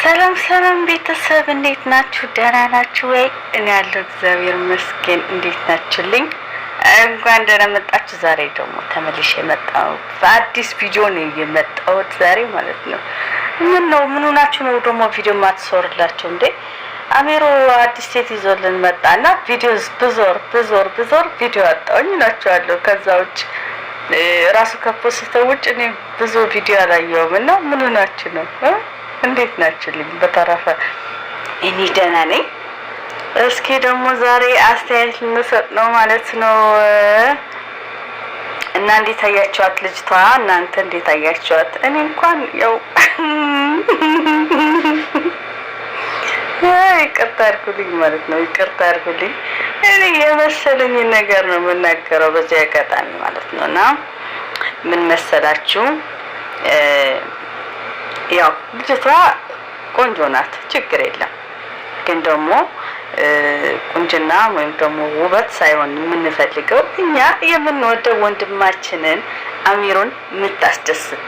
ሰላም ሰላም ቤተሰብ እንዴት ናችሁ? ደህና ናችሁ ወይ? እኔ ያለው እግዚአብሔር ይመስገን። እንዴት ናችሁልኝ? እንኳን ደህና መጣችሁ። ዛሬ ደግሞ ተመልሼ መጣሁ። በአዲስ ቪዲዮ ነው የመጣሁት ዛሬ ማለት ነው። ምን ሆናችሁ ነው ደግሞ ቪዲዮ ማትሰሩላችሁ እንዴ? አሜሮ አዲስ ሴት ይዞልን መጣና ቪዲዮስ ብዙር ቪዲዮ አጣውኝ ናችኋለሁ። ከዛ ውጭ ራሱ ከፖስተው ውጭ እኔ ብዙ ቪዲዮ አላየሁም እና ምን ሆናችሁ ነው? እንዴት ናችሁልኝ? በተረፈ እኔ ደህና ነኝ። እስኪ ደግሞ ዛሬ አስተያየት ልንሰጥ ነው ማለት ነው። እና እንዴት አያችኋት ልጅቷ? እናንተ እንዴት አያችኋት? እኔ እንኳን ያው ይቅርታ አድርጉልኝ ማለት ነው። ይቅርታ አድርጉልኝ። እኔ የመሰለኝ ነገር ነው የምናገረው በዚህ አጋጣሚ ማለት ነው። እና ምን መሰላችሁ? ያው ልጅቷ ቆንጆ ናት፣ ችግር የለም። ግን ደግሞ ቁንጅና ወይም ደግሞ ውበት ሳይሆን የምንፈልገው እኛ የምንወደው ወንድማችንን አሚሩን የምታስደስት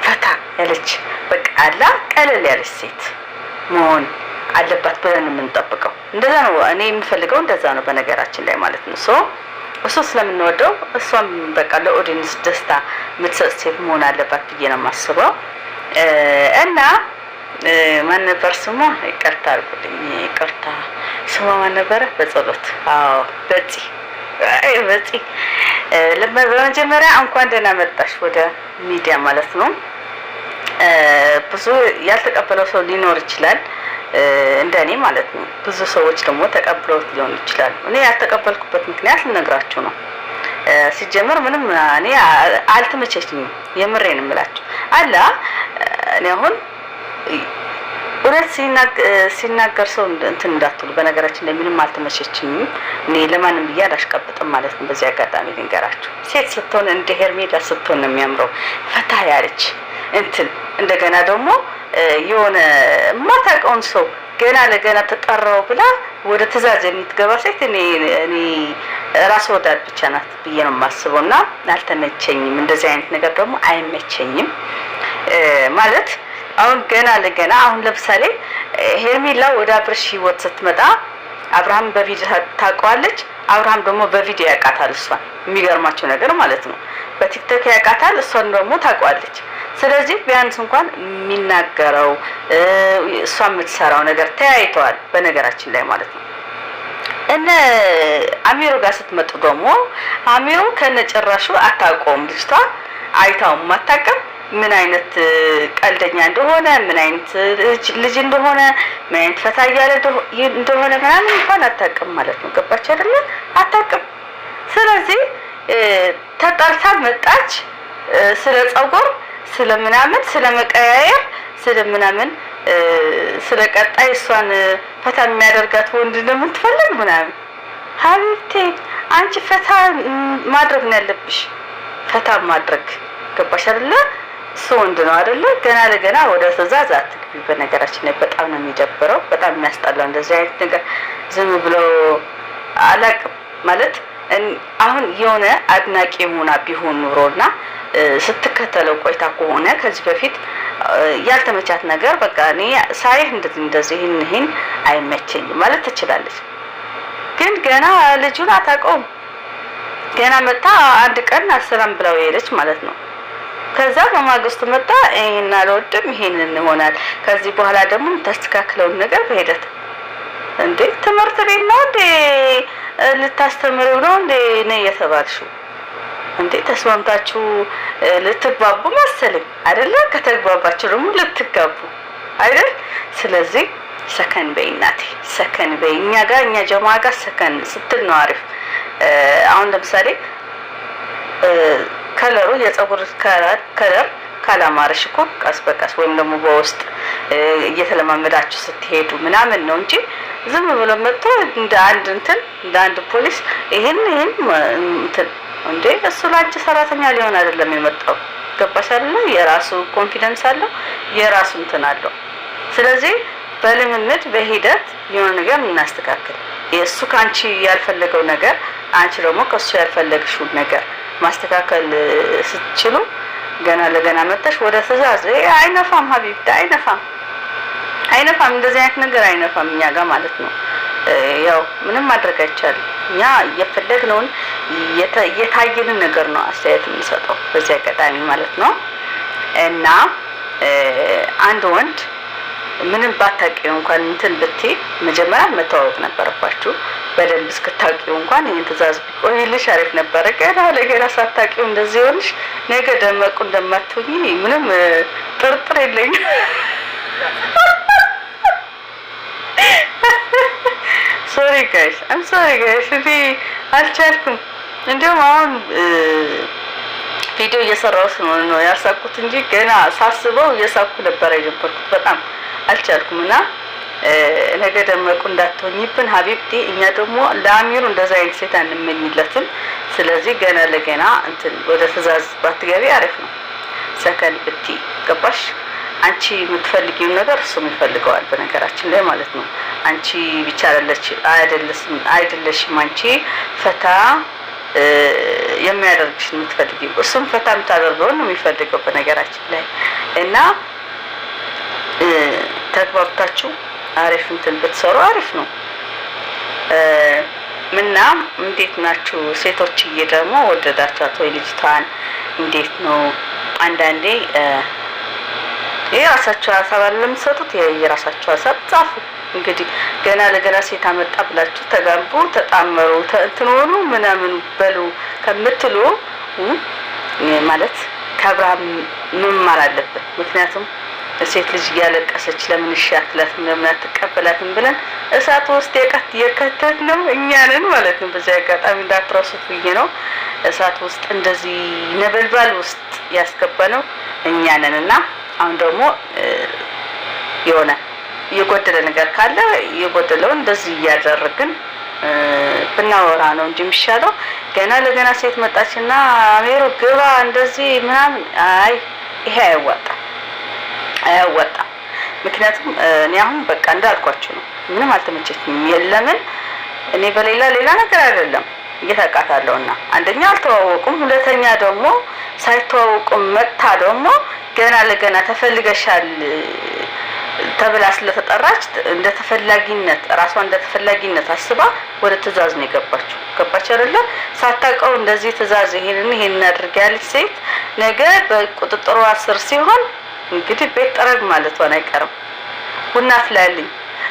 ፈታ ያለች በቃ አላ ቀለል ያለች ሴት መሆን አለባት ብለን የምንጠብቀው እንደዛ ነው። እኔ የምፈልገው እንደዛ ነው በነገራችን ላይ ማለት ነው። እሱ ስለምንወደው እሷም በቃ ለኦዲየንስ ደስታ የምትሰጥ ሴት መሆን አለባት ብዬ ነው የማስበው። እና ማን ነበር ስሟ? ይቅርታ አድርጉልኝ፣ ይቅርታ ስሟ ማን ነበረ? በጸሎት በፂ በመጀመሪያ እንኳን ደህና መጣሽ ወደ ሚዲያ ማለት ነው። ብዙ ያልተቀበለው ሰው ሊኖር ይችላል እንደኔ ማለት ነው። ብዙ ሰዎች ደግሞ ተቀብለውት ሊሆን ይችላል። እኔ ያልተቀበልኩበት ምክንያት ልነግራችሁ ነው። ሲጀመር ምንም እኔ አልተመቸኝም፣ የምሬን እምላችሁ አላ እኔ አሁን እውነት ሲናገር ሰው እንትን እንዳትሉ። በነገራችን ላይ ምንም አልተመቸኝም። እኔ ለማንም ብዬ አላሽቀብጥም ማለት ነው። በዚህ አጋጣሚ ልንገራችሁ፣ ሴት ስትሆን እንደ ሄርሜላ ስትሆን ነው የሚያምረው፣ ፈታ ያለች እንትን። እንደገና ደግሞ የሆነ የማታውቀውን ሰው ገና ለገና ተጠራው ብላ ወደ ትእዛዝ የምትገባ ሴት እኔ ራስ ወዳድ ብቻ ናት ብዬ ነው የማስበው። እና አልተመቸኝም። እንደዚህ አይነት ነገር ደግሞ አይመቸኝም ማለት አሁን ገና ለገና አሁን ለምሳሌ ሄርሜላ ወደ አብርሽ ህይወት ስትመጣ አብርሃም በቪዲዮ ታውቀዋለች፣ አብርሃም ደግሞ በቪዲዮ ያውቃታል እሷን። የሚገርማቸው ነገር ማለት ነው በቲክቶክ ያውቃታል፣ እሷን ደግሞ ታውቀዋለች። ስለዚህ ቢያንስ እንኳን የሚናገረው እሷ የምትሰራው ነገር ተያይተዋል በነገራችን ላይ ማለት ነው። እነ አሚሮ ጋር ስትመጡ ደግሞ አሚሮ ከነጨራሹ አታውቀውም። ልጅቷ አይታውም አታውቅም ምን አይነት ቀልደኛ እንደሆነ፣ ምን አይነት ልጅ እንደሆነ፣ ምን አይነት ፈታ እያለ እንደሆነ ምናምን እንኳን አታውቅም ማለት ነው። ገባች አይደለ? አታውቅም። ስለዚህ ተጠርታ መጣች። ስለ ጸጉር፣ ስለ ምናምን፣ ስለ መቀያየር፣ ስለ ምናምን፣ ስለ ቀጣይ እሷን ፈታ የሚያደርጋት ወንድ እንደምትፈልግ ምናምን። ሀቢብቴ አንቺ ፈታ ማድረግ ነው ያለብሽ፣ ፈታ ማድረግ። ገባሽ አይደለ? እሱ ወንድ ነው አይደለ? ገና ለገና ወደ ትእዛዝ አትግቢ። በነገራችን ላይ በጣም ነው የሚደብረው፣ በጣም የሚያስጠላው እንደዚህ አይነት ነገር። ዝም ብሎ አላቅም ማለት አሁን የሆነ አድናቂ ሆና ቢሆን ኑሮና ስትከተለው ቆይታ ከሆነ ከዚህ በፊት ያልተመቻት ነገር በቃ እኔ ሳይህ እንደዚህ ይሄን አይመቸኝም ማለት ትችላለች። ግን ገና ልጁን አታውቀውም። ገና መጣ አንድ ቀን አሰላም ብለው ሄደች ማለት ነው። ከዛ በማግስቱ መጣ ይሄን አልወድም ይሄንን ይሆናል፣ ከዚህ በኋላ ደግሞ ተስተካክለውን ነገር በሄደት እንዴ ትምህርት ቤት ነው እንዴ ልታስተምሩ ነው እንዴ ነው የተባልሽው? እንዴ ተስማምታችሁ ልትግባቡ መሰለኝ አይደለ? ከተግባባችሁ ደግሞ ልትጋቡ አይደል? ስለዚህ ሰከን በይ እናቴ፣ ሰከን በይ። እኛ ጀማ ጋር ሰከን ስትል ነው አሪፍ። አሁን ለምሳሌ ከለሩ የጸጉር ከለር ካላማረሽ እኮ ቀስ በቀስ ወይም ደግሞ በውስጥ እየተለማመዳችሁ ስትሄዱ ምናምን ነው እንጂ ዝም ብሎ መጥቶ እንደ አንድ ፖሊስ ይሄን እንትን እንዴ እሱ ላንቺ ሰራተኛ ሊሆን አይደለም የመጣው። ገባሽ አይደለ? የራሱ ኮንፊደንስ አለው፣ የራሱ እንትን አለው። ስለዚህ በልምምድ በሂደት የሆነ ነገር እናስተካክል። የእሱ ካንቺ ያልፈለገው ነገር አንቺ ደግሞ ከሱ ያልፈለግሽው ነገር ማስተካከል ስትችሉ ገና ለገና መጣሽ ወደ ትእዛዝ አይነፋም። ሀቢብቲ አይነፋም። አይነፋም፣ እንደዚህ አይነት ነገር አይነፋም እኛ ጋር ማለት ነው። ያው ምንም ማድረግ አይቻልም። እኛ እየፈለግነውን የታየንን ነገር ነው አስተያየት የምንሰጠው በዚህ አጋጣሚ ማለት ነው። እና አንድ ወንድ ምንም ባታውቂው እንኳን እንትን ብትይ መጀመሪያ መተዋወቅ ነበረባችሁ። በደንብ እስክታውቂው እንኳን ይህን ትእዛዝ ቢቆይልሽ አሪፍ ነበረ። ገና ለገና ሳታውቂው እንደዚህ ሆንሽ ነገ ደመቁ እንደማትሆኚ ምንም ጥርጥር የለኝም። ሶሪ ጋይስ አም ሶሪ ጋይስ እኔ አልቻልኩም። እንዲሁም አሁን ቪዲዮ እየሰራሁ ስለሆነ ነው ያሳኩት እንጂ ገና ሳስበው እየሳኩ ነበር የነበርኩት። በጣም አልቻልኩም እና ነገ ደመቁ እንዳትሆኝብን ሀቢብቲ። እኛ ደግሞ ለአሚሩ እንደዛ አይነት ሴት አንመኝለትም። ስለዚህ ገና ለገና እንትን ወደ ትእዛዝ ባትገቢ አሪፍ ነው። ሰከን ብቲ ገባሽ? አንቺ የምትፈልጊውን ነገር እሱም ይፈልገዋል በነገራችን ላይ ማለት ነው። አንቺ ብቻ አይደለሽም አንቺ ፈታ የሚያደርግሽ የምትፈልጊው እሱም ፈታ የምታደርገውን ነው የሚፈልገው በነገራችን ላይ እና ተግባብታችሁ አሪፍ እንትን ብትሰሩ አሪፍ ነው። ምና እንዴት ናችሁ ሴቶችዬ? ደግሞ ወደዳችኋት ወይ ልጅቷን? እንዴት ነው? አንዳንዴ የራሳችሁ ሀሳብ አለ የምትሰጡት፣ የራሳችሁ ሀሳብ ጻፉ። እንግዲህ ገና ለገና ሴት አመጣ ብላችሁ ተጋቡ፣ ተጣመሩ፣ እንትን ሆኑ ምናምን በሉ ከምትሉ ማለት ከአብርሃም መማር አለብን። ምክንያቱም ሴት ልጅ እያለቀሰች ለምን እሺ አትላትም ለምን አትቀበላትም ብለን እሳት ውስጥ የከተት ነው እኛንን ማለት ነው። በዚህ አጋጣሚ እንዳትረሱት ብዬ ነው። እሳት ውስጥ እንደዚህ ነበልባል ውስጥ ያስገባ ነው እኛንን እና አሁን ደግሞ የሆነ የጎደለ ነገር ካለ የጎደለውን እንደዚህ እያደረግን ብናወራ ነው እንጂ የሚሻለው ገና ለገና ሴት መጣችና አሜሮ ግባ እንደዚህ ምናምን አይ ይሄ አያዋጣም። ምክንያቱም እኔ አሁን በቃ እንዳልኳችሁ ነው። ምንም አልተመቸኝም። የለምን እኔ በሌላ ነገር አይደለም እየታቃታለሁና አንደኛ አልተዋወቁም፣ ሁለተኛ ደግሞ ሳይተዋወቁም መጣ ደግሞ ገና ለገና ተፈልገሻል ተብላ ስለተጠራች እንደ ተፈላጊነት ራሷ እንደ ተፈላጊነት አስባ ወደ ትእዛዝ ነው የገባችው። ገባች አይደለ? ሳታውቀው እንደዚህ ትእዛዝ ይሄን አድርግ ያለች ሴት ነገ በቁጥጥሯ ስር ሲሆን እንግዲህ ቤት ጠረግ ማለቷን አይቀርም። ቡና አፍላልኝ፣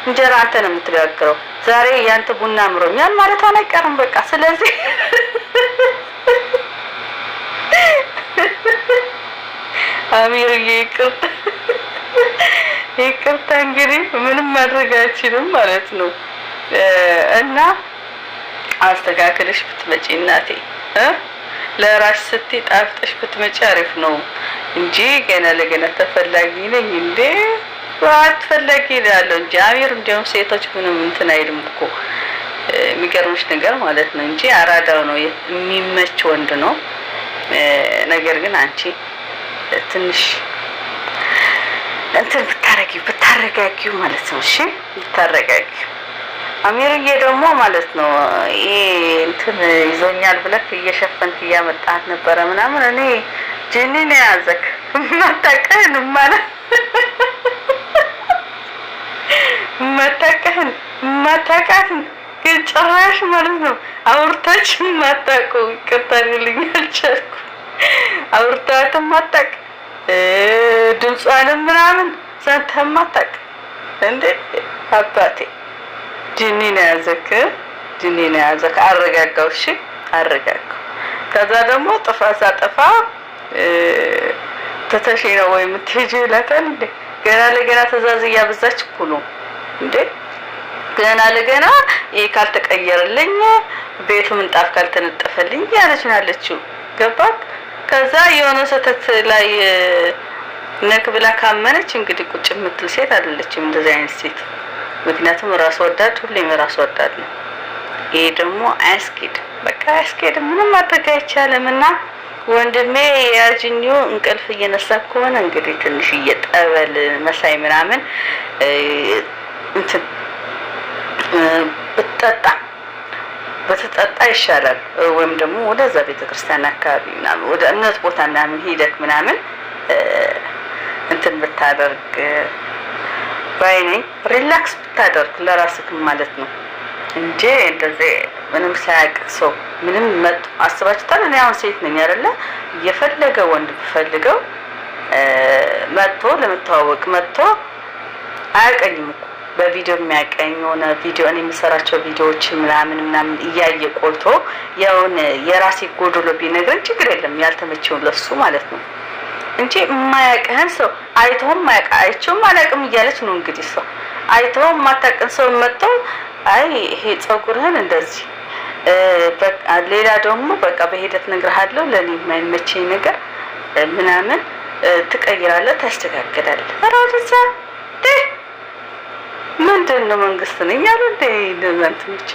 እንጀራ አንተ ነው የምትጋግረው፣ ዛሬ ያንተ ቡና አምሮኛል ማለቷን አይቀርም። በቃ ስለዚህ አሚርዬ ይቅርታ እንግዲህ ምንም ማድረግ አይችልም ማለት ነው። እና አስተካክለሽ ብትመጪ እናቴ ለራሽ ስትይ ጣፍጥሽ ብትመጪ አሪፍ ነው እንጂ ገና ለገና ተፈላጊ ነኝ እንዴ አትፈላጊ ያለው እንጂ አሚር እንደውም ሴቶች ምንም እንትን አይልም እኮ የሚገርምሽ ነገር ማለት ነው እንጂ አራዳው ነው የሚመች ወንድ ነው። ነገር ግን አንቺ ትንሽ እንትን ብታረጋጊው ማለት ነው። እሺ ብታረጋጊው። አሚርዬ ደግሞ ማለት ነው ይሄ እንትን ይዞኛል ብለህ እየሸፈንክ እያመጣት ነበረ ምናምን እኔ ጅኒን ያዘክ ማታቀህን ማለት ማታቃትን ግን ጭራሽ ማለት ነው አውርታችን ማታቁ ይቀጣልልኝ አልቻልኩ አውርታትን ማታቅ ድምጿንም ምናምን ሰንተህ ማታቅ እንዴ አባቴ ጅኒን ያዘክ አረጋጋው። እሺ አረጋጋው። ከዛ ደግሞ ጥፋ ተተሽ ነው ወይ የምትሄጂው ይላታል እንዴ ገና ለገና ትእዛዝ እያበዛች እኮ ነው እንዴ ገና ለገና ይሄ ካልተቀየረልኝ ቤቱ ምንጣፍ ካልተነጠፈልኝ ያለች ነው ያለችው። ገባት? ከዛ የሆነ ሰተት ላይ ነክ ብላ ካመነች እንግዲህ ቁጭ የምትል ሴት አይደለችም እንደዚህ አይነት ሴት። ምክንያቱም ራስ ወዳድ ሁሌም ራስ ወዳድ ነው። ይሄ ደግሞ አያስኬድም፣ በቃ አያስኬድም። ምንም ማድረግ አይቻልምና ወንድሜ ያጅኙ እንቅልፍ እየነሳ ከሆነ እንግዲህ ትንሽ እየጠበል መሳይ ምናምን እንትን በተጠጣ ይሻላል። ወይም ደግሞ ወደዛ ቤተክርስቲያን አካባቢ ምናምን ወደ እምነት ቦታ ምናምን ሄደክ ምናምን እንትን ብታደርግ ባይነኝ ሪላክስ ብታደርግ ለራስህ ማለት ነው እንጂ እንደዚህ ምንም ሳያውቅ ሰው ምንም መጥቶ አስባችሁታል? እኔ አሁን ሴት ነኝ አይደለ? የፈለገ ወንድ ብፈልገው መጥቶ ለመተዋወቅ መጥቶ አያውቀኝም እኮ በቪዲዮ የሚያውቀኝ ሆነ ቪዲዮ እኔ የምሰራቸው ቪዲዮዎች ምናምን እያየ ቆልቶ ያውን የራሴ ጎዶሎ ቢነግረኝ ችግር የለም ያልተመቸውን ለሱ ማለት ነው እንጂ የማያውቅህን ሰው አይተውም አይቼውም አላውቅም እያለች ነው እንግዲህ ሰው አይተውም የማታውቅን ሰው መጥቶ አይ ይሄ ፀጉርህን እንደዚህ በቃ ሌላ ደግሞ በቃ በሂደት እነግርሃለሁ ለኔ የማይመቸኝ ነገር ምናምን ትቀይራለህ ታስተካክላለህ አራውዛ ምንድነው መንግስት ነኝ ያሉ እንደዛንትምጭ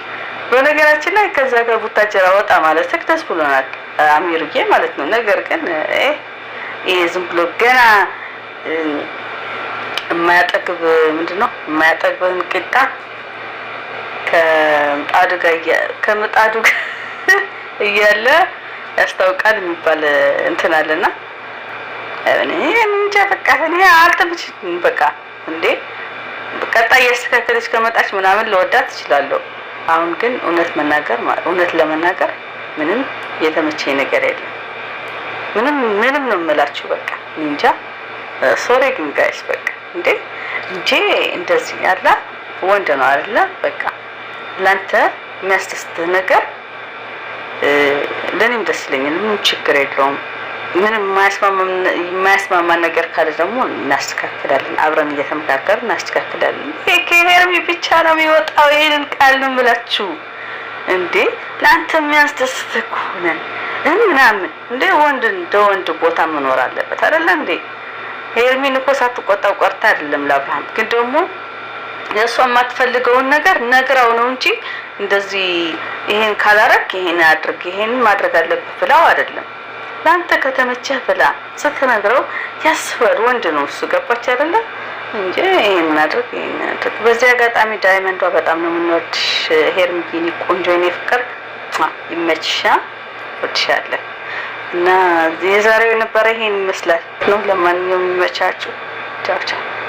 በነገራችን ላይ ከዛ ጋር ቡታጀራ ወጣ ማለት ደስ ብሎናል አሚርዬ ማለት ነው ነገር ግን ይሄ ዝም ብሎ ገና የማያጠግብ ምንድነው የማያጠግብን ቂጣ ከምጣዱ ጋር እያለ ያስታውቃል የሚባል እንትን አለና እኔ እንጃ በቃ እኔ አልተመቸኝም በቃ እንዴ ቀጣይ ያስተካከለች ከመጣች ምናምን ለወዳት እችላለሁ አሁን ግን እውነት ለመናገር ምንም የተመቸኝ ነገር የለም ምንም ነው የምላችሁ በቃ እንጃ ሶሪ ግን ጋይስ በቃ እንዴ እንጂ እንደዚህ ያለ ወንድ ነው አይደለ በቃ ላንተ የሚያስደስት ነገር ለኔም ደስ ይለኛል ምንም ችግር የለውም ምንም የማያስማማ ነገር ካለ ደግሞ እናስተካክላለን አብረን እየተመካከርን እናስተካክላለን ከሄርሚ ብቻ ነው የሚወጣው ይሄንን ቃል ነው የምላችሁ እንዴ ላንተ የሚያስደስት ከሆነ ምናምን እንዴ ወንድ ቦታ መኖር አለበት አይደል እንዴ ሄርሚን እኮ ሳትቆጣው ቀርታ አይደለም ለአብርሃም ግን ደግሞ የሷ የማትፈልገውን ነገር ነግራው ነው እንጂ እንደዚህ ይሄን ካላረክ ይሄን አድርግ ይሄን ማድረግ አለብህ ብላው አይደለም ላንተ ከተመቸህ ብላ ስትነግረው ያስፈር ወንድ ነው እሱ ገባች አይደለ እንጂ ይሄን አድርግ በዚህ አጋጣሚ ዳይመንዷ በጣም ነው የምንወድሽ ሄርሚኒ ቆንጆ የኔ ፍቅር ይመችሻ ወድሻለሁ እና የዛሬው የነበረ ይሄን ይመስላል ነው ለማንኛውም ይመቻችሁ ቻው ቻው